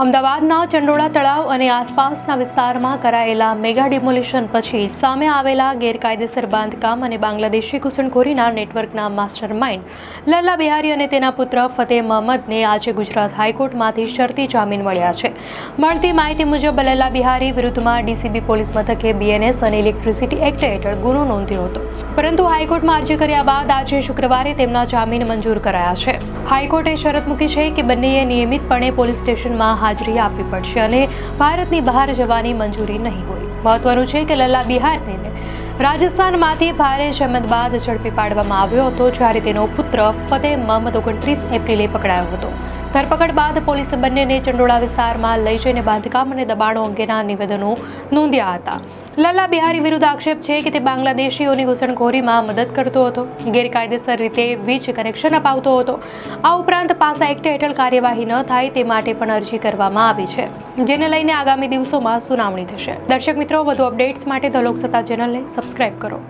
અમદાવાદના ચંડોળા તળાવ અને આસપાસના વિસ્તારમાં કરાયેલા મેગા ડિમોલિશન પછી સામે આવેલા ગેરકાયદેસર બાંધકામ અને બાંગ્લાદેશી ઘૂસણખોરીના નેટવર્કના માસ્ટર માઇન્ડ લલ્લા બિહારી અને તેના પુત્ર ફતેહ મહમ્મદને આજે ગુજરાત હાઈકોર્ટમાંથી શરતી જામીન મળ્યા છે. મળતી માહિતી મુજબ લલ્લા બિહારી વિરુદ્ધમાં ડીસીબી પોલીસ મથકે બીએનએસ અને ઇલેક્ટ્રિસિટી એક્ટ હેઠળ ગુનો નોંધ્યો હતો, પરંતુ હાઈકોર્ટમાં અરજી કર્યા બાદ આજે શુક્રવારે તેમના જામીન મંજૂર કરાયા છે. હાઈકોર્ટે શરત મૂકી છે કે બંનેએ નિયમિતપણે પોલીસ સ્ટેશનમાં હાજરી આપવી પડશે અને ભારતની બહાર જવાની મંજૂરી નહીં હોય. મહત્વનું છે કે લલ્લા બિહારીને રાજસ્થાનમાંથી ભારે જહેમત બાદ ઝડપી પાડવામાં આવ્યો હતો, જ્યારે તેનો પુત્ર ફતેહ મહમ્મદ 29 એપ્રિલે પકડાયો હતો. ધરપકડ બાદ પોલીસે બંનેને ચંડોળા વિસ્તારમાં લઈ જઈને બાંધકામ અને દબાણો અંગેના નિવેદનો નોંધ્યા હતા. લલ્લા બિહારી વિરુદ્ધ આક્ષેપ છે કે તે બાંગ્લાદેશીઓની ઘૂસણખોરીમાં મદદ કરતો હતો, ગેરકાયદેસર રીતે વીજ કનેક્શન અપાવતો હતો. આ ઉપરાંત પાસા એક્ટ હેઠળ કાર્યવાહી ન થાય તે માટે પણ અરજી કરવામાં આવી છે, જેને લઈને આગામી દિવસોમાં સુનાવણી થશે. દર્શક મિત્રો, વધુ અપડેટ્સ માટે ધ લોકસત્તા ચેનલને સબસ્ક્રાઇબ કરો.